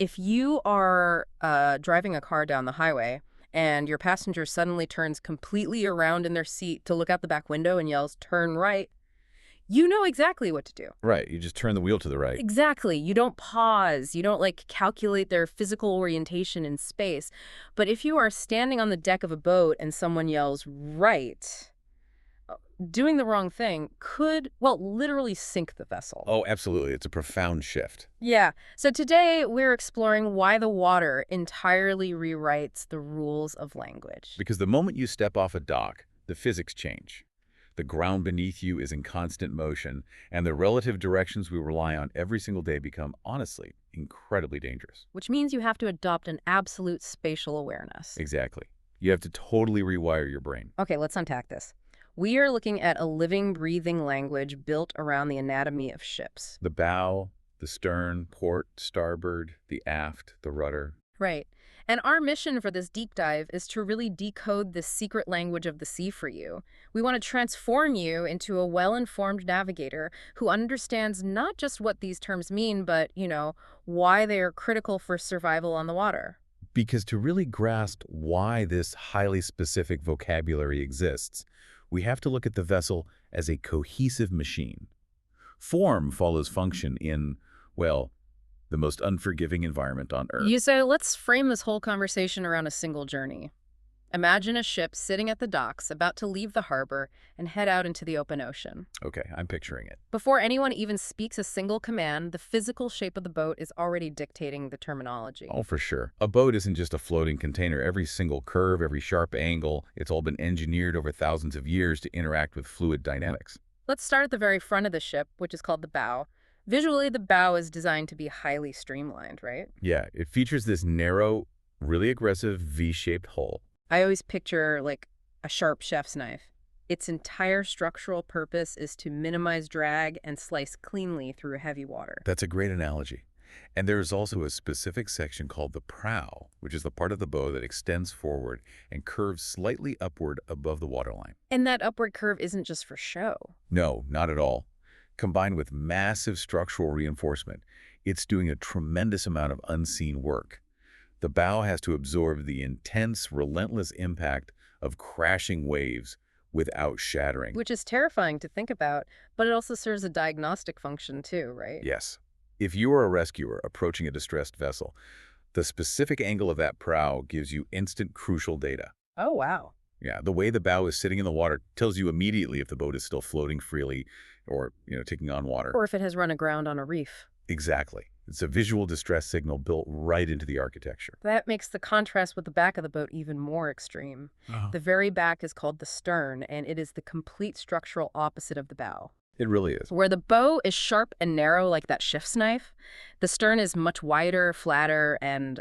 If you are driving a car down the highway and your passenger suddenly turns completely around in their seat to look out the back window and yells, "Turn right," you know exactly what to do. Right, you just turn the wheel to the right. Exactly. You don't pause. You don't like calculate their physical orientation in space. But if you are standing on the deck of a boat and someone yells, "Right," doing the wrong thing could, well, literally sink the vessel. Oh, absolutely. It's a profound shift. Yeah. So today we're exploring why the water entirely rewrites the rules of language. Because the moment you step off a dock, the physics change. The ground beneath you is in constant motion, and the relative directions we rely on every single day become, honestly, incredibly dangerous. Which means you have to adopt an absolute spatial awareness. Exactly. You have to totally rewire your brain. Okay, let's unpack this. We are looking at a living, breathing language built around the anatomy of ships. The bow, the stern, port, starboard, the aft, the rudder. Right. And our mission for this deep dive is to really decode this secret language of the sea for you. We want to transform you into a well-informed navigator who understands not just what these terms mean, but, why they are critical for survival on the water. Because to really grasp why this highly specific vocabulary exists, we have to look at the vessel as a cohesive machine. Form follows function in, well, the most unforgiving environment on Earth. You say, let's frame this whole conversation around a single journey. Imagine a ship sitting at the docks, about to leave the harbor and head out into the open ocean. Okay, I'm picturing it. Before anyone even speaks a single command, the physical shape of the boat is already dictating the terminology. Oh, for sure. A boat isn't just a floating container. Every single curve, every sharp angle, it's all been engineered over thousands of years to interact with fluid dynamics. Let's start at the very front of the ship, which is called the bow. Visually, the bow is designed to be highly streamlined, right? Yeah, it features this narrow, really aggressive V-shaped hull. I always picture like a sharp chef's knife. Its entire structural purpose is to minimize drag and slice cleanly through heavy water. That's a great analogy. And there's also a specific section called the prow, which is the part of the bow that extends forward and curves slightly upward above the waterline. And that upward curve isn't just for show. No, not at all. Combined with massive structural reinforcement, it's doing a tremendous amount of unseen work. The bow has to absorb the intense, relentless impact of crashing waves without shattering. Which is terrifying to think about, but it also serves a diagnostic function too, right? Yes. If you are a rescuer approaching a distressed vessel, the specific angle of that prow gives you instant crucial data. Oh, wow. Yeah, the way the bow is sitting in the water tells you immediately if the boat is still floating freely or, taking on water. Or if it has run aground on a reef. Exactly. It's a visual distress signal built right into the architecture. That makes the contrast with the back of the boat even more extreme. The very back is called the stern, and it is the complete structural opposite of the bow. It really is. Where the bow is sharp and narrow like that chef's knife, the stern is much wider, flatter, and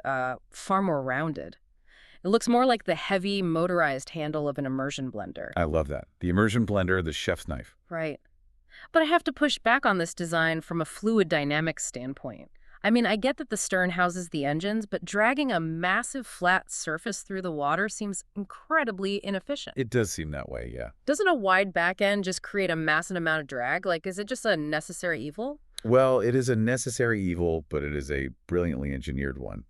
far more rounded. It looks more like the heavy, motorized handle of an immersion blender. I love that. The immersion blender, the chef's knife. Right. But I have to push back on this design from a fluid dynamics standpoint. I mean, I get that the stern houses the engines, but dragging a massive flat surface through the water seems incredibly inefficient. It does seem that way, yeah. Doesn't a wide back end just create a massive amount of drag? Like, is it just a necessary evil? Well, it is a necessary evil, but it is a brilliantly engineered one.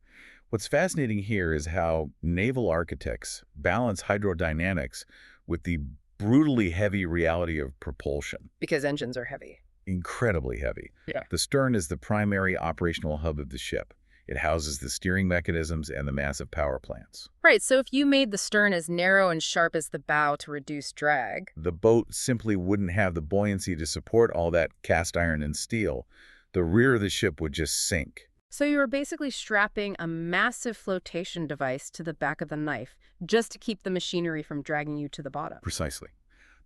What's fascinating here is how naval architects balance hydrodynamics with the brutally heavy reality of propulsion. Because engines are heavy. Incredibly heavy. Yeah. The stern is the primary operational hub of the ship. It houses the steering mechanisms and the massive power plants. Right, so if you made the stern as narrow and sharp as the bow to reduce drag, The boat simply wouldn't have the buoyancy to support all that cast iron and steel. The rear of the ship would just sink. so you were basically strapping a massive flotation device to the back of the knife just to keep the machinery from dragging you to the bottom. Precisely.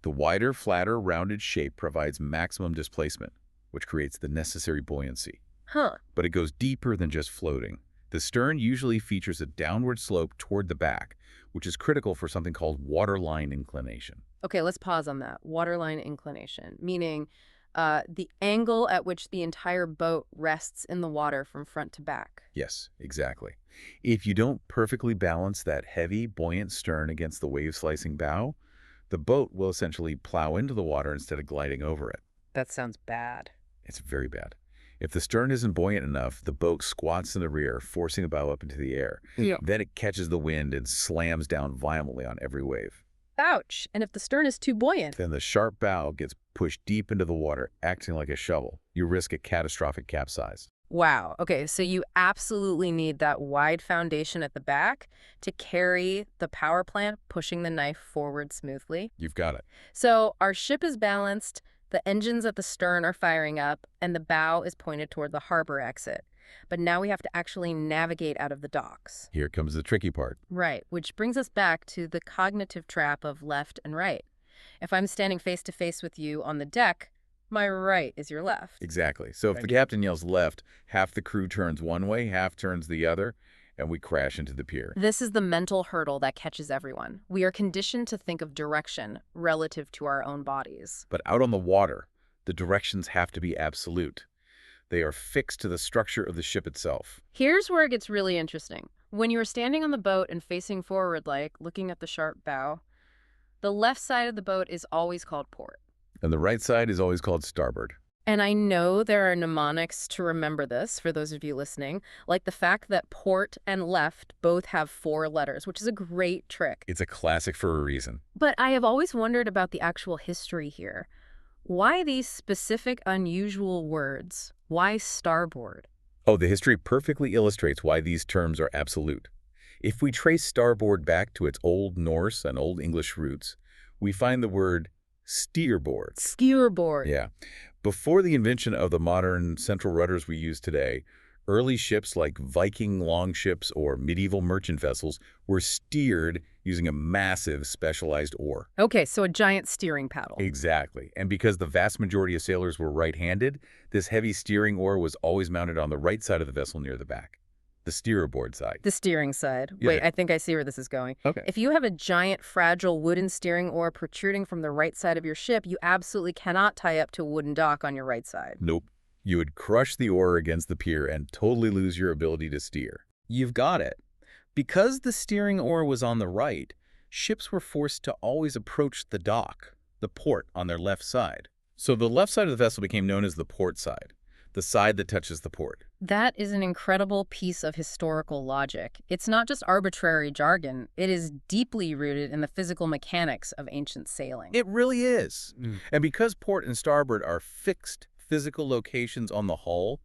The wider, flatter, rounded shape provides maximum displacement, which creates the necessary buoyancy. Huh. But it goes deeper than just floating. The stern usually features a downward slope toward the back, which is critical for something called waterline inclination. Okay, let's pause on that. Waterline inclination, meaning the angle at which the entire boat rests in the water from front to back. Yes, exactly. If you don't perfectly balance that heavy, buoyant stern against the wave-slicing bow, the boat will essentially plow into the water instead of gliding over it. That sounds bad. It's very bad. If the stern isn't buoyant enough, the boat squats in the rear, forcing the bow up into the air. Yeah. Then it catches the wind and slams down violently on every wave. Ouch! And if the stern is too buoyant? Then the sharp bow gets pushed deep into the water, acting like a shovel. You risk a catastrophic capsize. Wow. Okay, so you absolutely need that wide foundation at the back to carry the power plant, pushing the knife forward smoothly. You've got it. So our ship is balanced, the engines at the stern are firing up, and the bow is pointed toward the harbor exit. But now we have to actually navigate out of the docks. Here comes the tricky part. Right, which brings us back to the cognitive trap of left and right. If I'm standing face to face with you on the deck, my right is your left. Exactly. So if the captain yells left, half the crew turns one way, half turns the other, and we crash into the pier. This is the mental hurdle that catches everyone. We are conditioned to think of direction relative to our own bodies. But out on the water, the directions have to be absolute. They are fixed to the structure of the ship itself. Here's where it gets really interesting. When you are standing on the boat and facing forward, like looking at the sharp bow, the left side of the boat is always called port. And the right side is always called starboard. And I know there are mnemonics to remember this for those of you listening, like the fact that port and left both have 4 letters, which is a great trick. It's a classic for a reason. But I have always wondered about the actual history here. Why these specific unusual words? Why starboard? Oh, the history perfectly illustrates why these terms are absolute. If we trace starboard back to its Old Norse and Old English roots, we find the word steerboard. Skewerboard. Yeah. Before the invention of the modern central rudders we use today, early ships like Viking longships or medieval merchant vessels were steered using a massive specialized oar. Okay, so a giant steering paddle. Exactly. And because the vast majority of sailors were right-handed, this heavy steering oar was always mounted on the right side of the vessel near the back, the steerboard side. The steering side. Yeah. Wait, I think I see where this is going. Okay. If you have a giant, fragile wooden steering oar protruding from the right side of your ship, you absolutely cannot tie up to a wooden dock on your right side. Nope. You would crush the oar against the pier and totally lose your ability to steer. You've got it. Because the steering oar was on the right, ships were forced to always approach the dock, the port, on their left side. So the left side of the vessel became known as the port side, the side that touches the port. That is an incredible piece of historical logic. It's not just arbitrary jargon. It is deeply rooted in the physical mechanics of ancient sailing. It really is. And because port and starboard are fixed physical locations on the hull,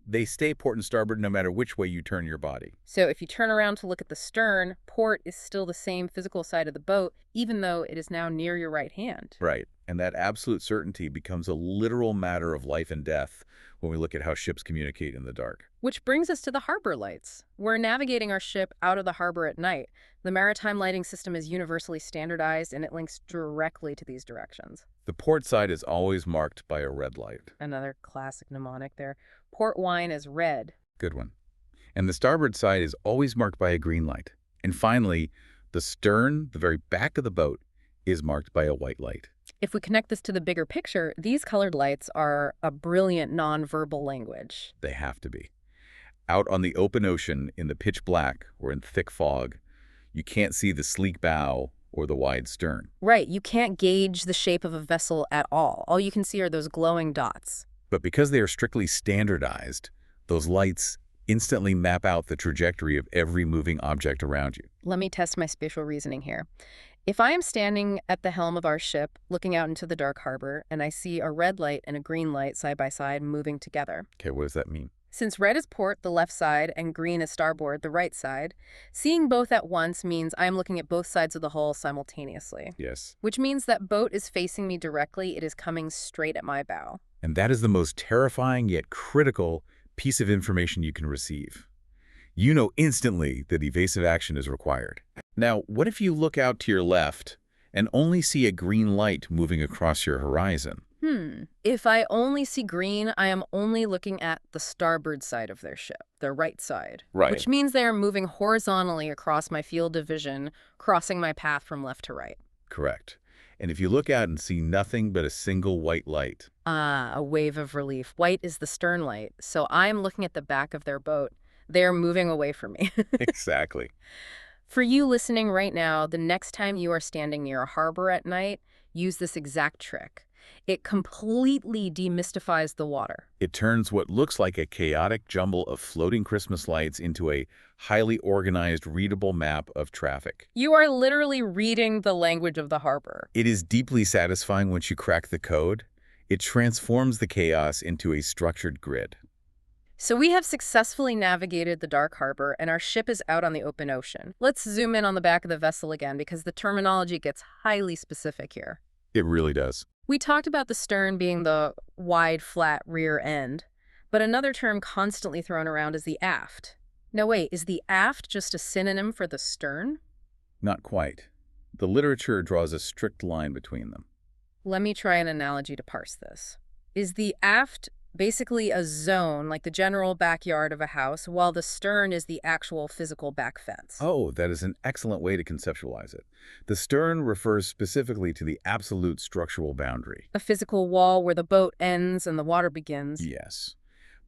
they stay port and starboard no matter which way you turn your body. So if you turn around to look at the stern, port is still the same physical side of the boat, even though it is now near your right hand. Right. And that absolute certainty becomes a literal matter of life and death when we look at how ships communicate in the dark. Which brings us to the harbor lights. We're navigating our ship out of the harbor at night. The maritime lighting system is universally standardized, and it links directly to these directions. The port side is always marked by a red light. Another classic mnemonic there. Port wine is red. Good one. And the starboard side is always marked by a green light. And finally, the stern, the very back of the boat, is marked by a white light. If we connect this to the bigger picture, these colored lights are a brilliant nonverbal language. They have to be. Out on the open ocean, in the pitch black or in thick fog, you can't see the sleek bow or the wide stern. Right, you can't gauge the shape of a vessel at all. All you can see are those glowing dots. But because they are strictly standardized, those lights instantly map out the trajectory of every moving object around you. Let me test my spatial reasoning here. If I am standing at the helm of our ship, looking out into the dark harbor, and I see a red light and a green light side by side moving together. Okay, what does that mean? Since red is port, the left side, and green is starboard, the right side, seeing both at once means I am looking at both sides of the hull simultaneously. Yes. Which means that boat is facing me directly. It is coming straight at my bow. And that is the most terrifying yet critical piece of information you can receive. You know instantly that evasive action is required. Now, what if you look out to your left and only see a green light moving across your horizon? If I only see green, I am only looking at the starboard side of their ship, their right side. Right. Which means they are moving horizontally across my field of vision, crossing my path from left to right. Correct. And if you look out and see nothing but a single white light. Ah, a wave of relief. White is the stern light, so I am looking at the back of their boat. They are moving away from me. Exactly. For you listening right now, the next time you are standing near a harbor at night, use this exact trick. It completely demystifies the water. It turns what looks like a chaotic jumble of floating Christmas lights into a highly organized, readable map of traffic. You are literally reading the language of the harbor. It is deeply satisfying once you crack the code. It transforms the chaos into a structured grid. So we have successfully navigated the dark harbor, and our ship is out on the open ocean. Let's zoom in on the back of the vessel again, because the terminology gets highly specific here. It really does. We talked about the stern being the wide, flat rear end, but another term constantly thrown around is the aft. No, wait, is the aft just a synonym for the stern? Not quite. The literature draws a strict line between them. Let me try an analogy to parse this. Is the aft basically a zone, like the general backyard of a house, while the stern is the actual physical back fence? Oh, that is an excellent way to conceptualize it. The stern refers specifically to the absolute structural boundary. A physical wall where the boat ends and the water begins. Yes.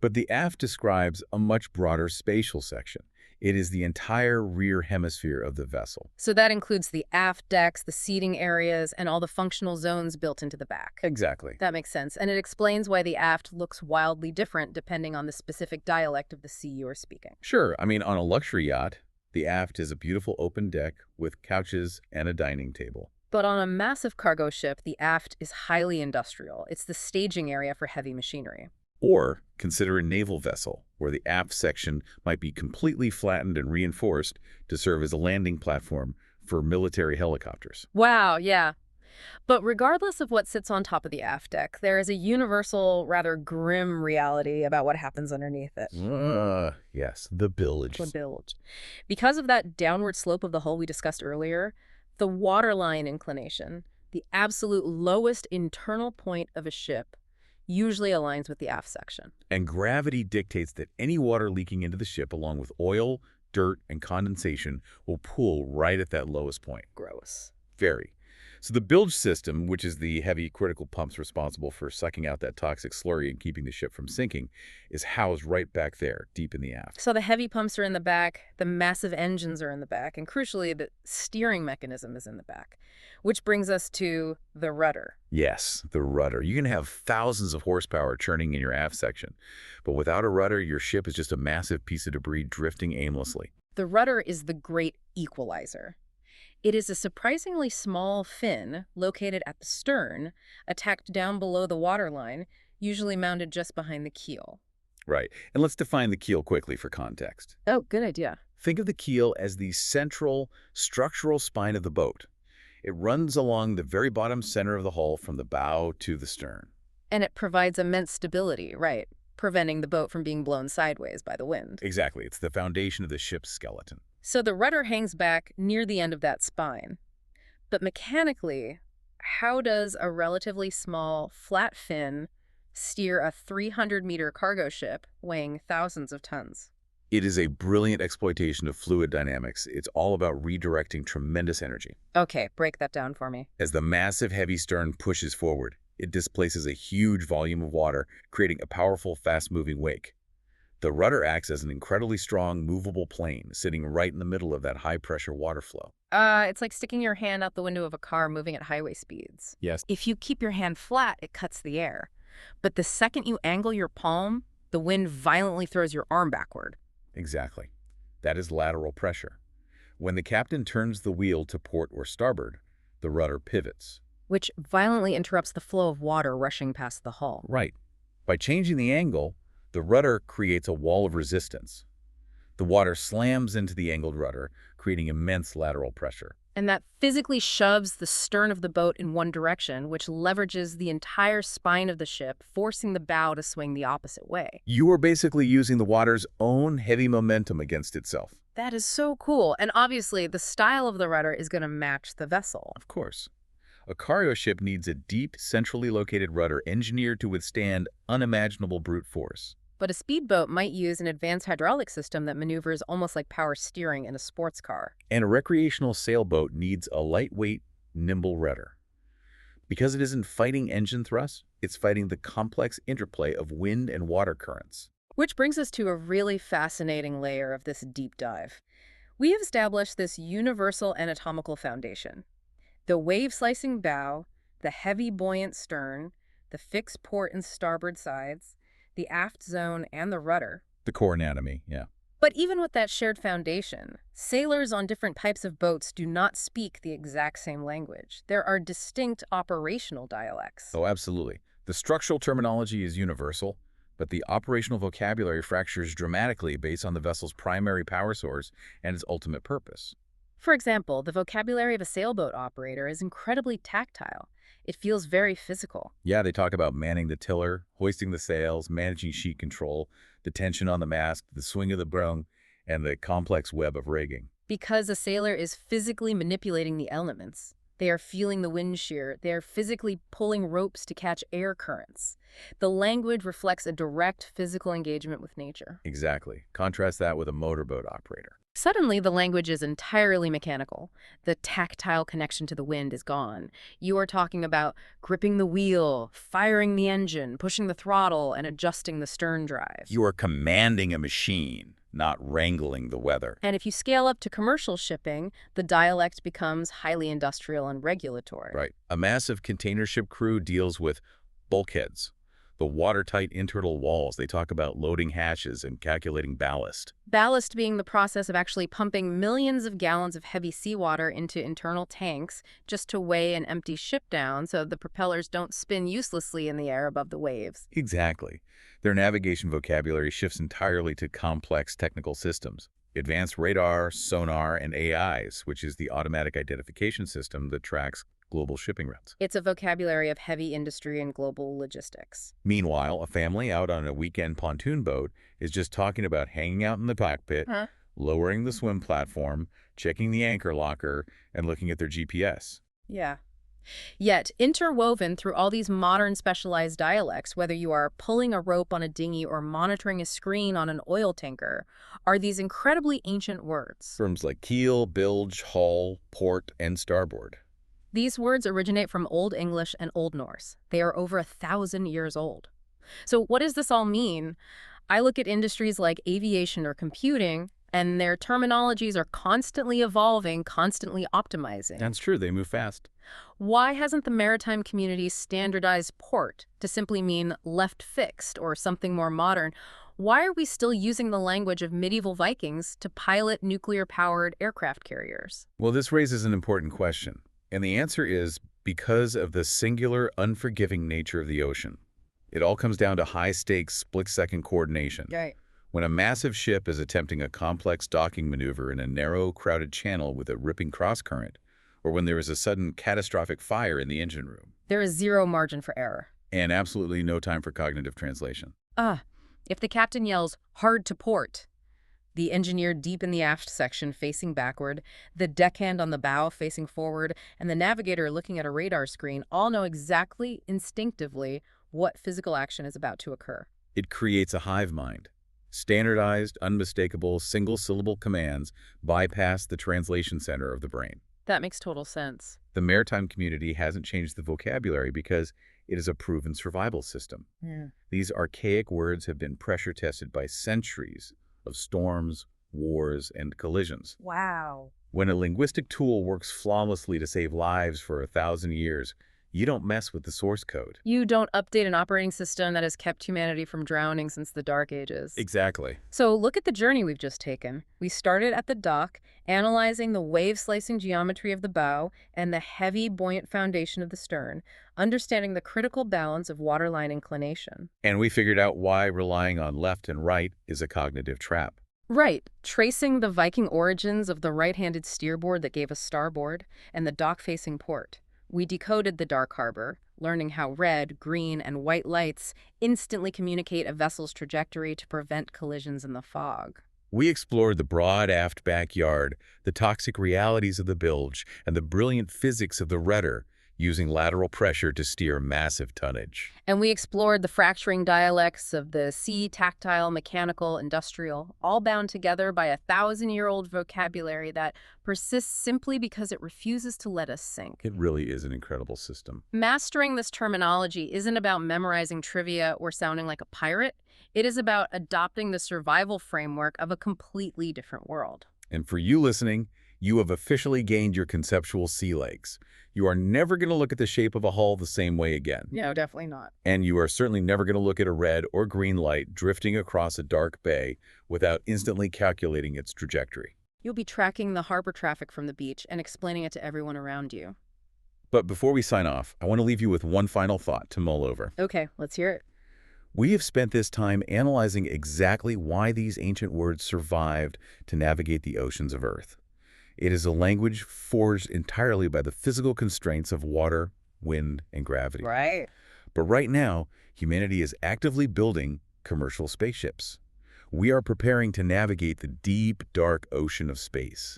But the aft describes a much broader spatial section. It is the entire rear hemisphere of the vessel. So that includes the aft decks, the seating areas, and all the functional zones built into the back. Exactly. That makes sense, and it explains why the aft looks wildly different depending on the specific dialect of the sea you are speaking. Sure, I mean, on a luxury yacht, the aft is a beautiful open deck with couches and a dining table. But on a massive cargo ship, the aft is highly industrial. It's the staging area for heavy machinery. Or consider a naval vessel, where the aft section might be completely flattened and reinforced to serve as a landing platform for military helicopters. Wow, yeah. But regardless of what sits on top of the aft deck, there is a universal, rather grim reality about what happens underneath it. Yes, the bilge. The bilge. Because of that downward slope of the hull we discussed earlier, the waterline inclination, the absolute lowest internal point of a ship, usually aligns with the aft section. And gravity dictates that any water leaking into the ship, along with oil, dirt, and condensation, will pool right at that lowest point. Gross. Very. So the bilge system, which is the heavy critical pumps responsible for sucking out that toxic slurry and keeping the ship from sinking, is housed right back there, deep in the aft. So the heavy pumps are in the back, the massive engines are in the back, and crucially, the steering mechanism is in the back, which brings us to the rudder. Yes, the rudder. You can have thousands of horsepower churning in your aft section, but without a rudder, your ship is just a massive piece of debris drifting aimlessly. The rudder is the great equalizer. It is a surprisingly small fin located at the stern, attacked down below the waterline, usually mounted just behind the keel. Right. And let's define the keel quickly for context. Oh, good idea. Think of the keel as the central structural spine of the boat. It runs along the very bottom center of the hull from the bow to the stern. And it provides immense stability, right? Preventing the boat from being blown sideways by the wind. Exactly. It's the foundation of the ship's skeleton. So the rudder hangs back near the end of that spine. But mechanically, how does a relatively small, flat fin steer a 300-meter cargo ship weighing thousands of tons? It is a brilliant exploitation of fluid dynamics. It's all about redirecting tremendous energy. Okay, break that down for me. As the massive heavy stern pushes forward, it displaces a huge volume of water, creating a powerful, fast-moving wake. The rudder acts as an incredibly strong, movable plane, sitting right in the middle of that high-pressure water flow. It's like sticking your hand out the window of a car moving at highway speeds. Yes. If you keep your hand flat, it cuts the air. But the second you angle your palm, the wind violently throws your arm backward. Exactly. That is lateral pressure. When the captain turns the wheel to port or starboard, the rudder pivots. Which violently interrupts the flow of water rushing past the hull. Right. By changing the angle, the rudder creates a wall of resistance. The water slams into the angled rudder, creating immense lateral pressure. And that physically shoves the stern of the boat in one direction, which leverages the entire spine of the ship, forcing the bow to swing the opposite way. You are basically using the water's own heavy momentum against itself. That is so cool. And obviously, the style of the rudder is going to match the vessel. Of course. A cargo ship needs a deep, centrally located rudder engineered to withstand unimaginable brute force. But a speedboat might use an advanced hydraulic system that maneuvers almost like power steering in a sports car. And a recreational sailboat needs a lightweight, nimble rudder. Because it isn't fighting engine thrust, it's fighting the complex interplay of wind and water currents. Which brings us to a really fascinating layer of this deep dive. We have established this universal anatomical foundation. The wave-slicing bow, the heavy buoyant stern, the fixed port and starboard sides, the aft zone, and the rudder. The core anatomy, yeah. But even with that shared foundation, sailors on different types of boats do not speak the exact same language. There are distinct operational dialects. Oh, absolutely. The structural terminology is universal, but the operational vocabulary fractures dramatically based on the vessel's primary power source and its ultimate purpose. For example, the vocabulary of a sailboat operator is incredibly tactile. It feels very physical. Yeah, they talk about manning the tiller, hoisting the sails, managing sheet control, the tension on the mast, the swing of the brung, and the complex web of rigging. Because a sailor is physically manipulating the elements. They are feeling the wind shear. They are physically pulling ropes to catch air currents. The language reflects a direct physical engagement with nature. Exactly. Contrast that with a motorboat operator. Suddenly, the language is entirely mechanical. The tactile connection to the wind is gone. You are talking about gripping the wheel, firing the engine, pushing the throttle, and adjusting the stern drive. You are commanding a machine, not wrangling the weather. And if you scale up to commercial shipping, the dialect becomes highly industrial and regulatory. Right. A massive container ship crew deals with bulkheads, the watertight internal walls. They talk about loading hatches and calculating ballast. Ballast being the process of actually pumping millions of gallons of heavy seawater into internal tanks just to weigh an empty ship down so the propellers don't spin uselessly in the air above the waves. Exactly. Their navigation vocabulary shifts entirely to complex technical systems. Advanced radar, sonar, and AIs, which is the automatic identification system that tracks global shipping routes. It's a vocabulary of heavy industry and global logistics. Meanwhile, a family out on a weekend pontoon boat is just talking about hanging out in the cockpit, lowering the swim platform, checking the anchor locker, and looking at their GPS. Yeah. Yet, interwoven through all these modern specialized dialects, whether you are pulling a rope on a dinghy or monitoring a screen on an oil tanker, are these incredibly ancient words. Terms like keel, bilge, hull, port, and starboard. These words originate from Old English and Old Norse. They are over 1,000 years old. So what does this all mean? I look at industries like aviation or computing, and their terminologies are constantly evolving, constantly optimizing. That's true. They move fast. Why hasn't the maritime community standardized port to simply mean left fixed or something more modern? Why are we still using the language of medieval Vikings to pilot nuclear-powered aircraft carriers? Well, this raises an important question. And the answer is because of the singular, unforgiving nature of the ocean. It all comes down to high-stakes, split-second coordination. Right. When a massive ship is attempting a complex docking maneuver in a narrow, crowded channel with a ripping cross-current, or when there is a sudden catastrophic fire in the engine room. There is zero margin for error. And absolutely no time for cognitive translation. If the captain yells, "Hard to port," the engineer deep in the aft section facing backward, the deckhand on the bow facing forward, and the navigator looking at a radar screen all know exactly, instinctively, what physical action is about to occur. It creates a hive mind. Standardized, unmistakable, single-syllable commands bypass the translation center of the brain. That makes total sense. The maritime community hasn't changed the vocabulary because it is a proven survival system. Yeah. These archaic words have been pressure-tested by centuries of storms, wars, and collisions. Wow. When a linguistic tool works flawlessly to save lives for 1,000 years, you don't mess with the source code. You don't update an operating system that has kept humanity from drowning since the Dark Ages. Exactly. So look at the journey we've just taken. We started at the dock, analyzing the wave-slicing geometry of the bow and the heavy, buoyant foundation of the stern, understanding the critical balance of waterline inclination. And we figured out why relying on left and right is a cognitive trap. Right, tracing the Viking origins of the right-handed steerboard that gave us starboard and the dock-facing port. We decoded the dark harbor, learning how red, green, and white lights instantly communicate a vessel's trajectory to prevent collisions in the fog. We explored the broad aft backyard, the toxic realities of the bilge, and the brilliant physics of the rudder, using lateral pressure to steer massive tonnage. And we explored the fracturing dialects of the sea, tactile, mechanical, industrial, all bound together by a 1,000-year-old vocabulary that persists simply because it refuses to let us sink. It really is an incredible system. Mastering this terminology isn't about memorizing trivia or sounding like a pirate. It is about adopting the survival framework of a completely different world. And for you listening, You have officially gained your conceptual sea legs. You are never going to look at the shape of a hull the same way again. No, definitely not. And you are certainly never going to look at a red or green light drifting across a dark bay without instantly calculating its trajectory. You'll be tracking the harbor traffic from the beach and explaining it to everyone around you. But before we sign off, I want to leave you with one final thought to mull over. Okay, let's hear it. We have spent this time analyzing exactly why these ancient words survived to navigate the oceans of Earth. It is a language forged entirely by the physical constraints of water, wind, and gravity. Right. But right now, humanity is actively building commercial spaceships. We are preparing to navigate the deep, dark ocean of space.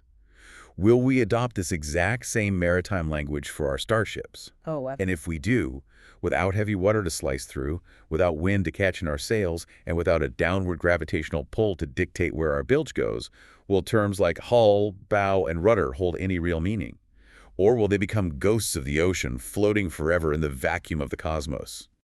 Will we adopt this exact same maritime language for our starships? Oh, And if we do, without heavy water to slice through, without wind to catch in our sails, and without a downward gravitational pull to dictate where our bilge goes, will terms like hull, bow, and rudder hold any real meaning? Or will they become ghosts of the ocean, floating forever in the vacuum of the cosmos?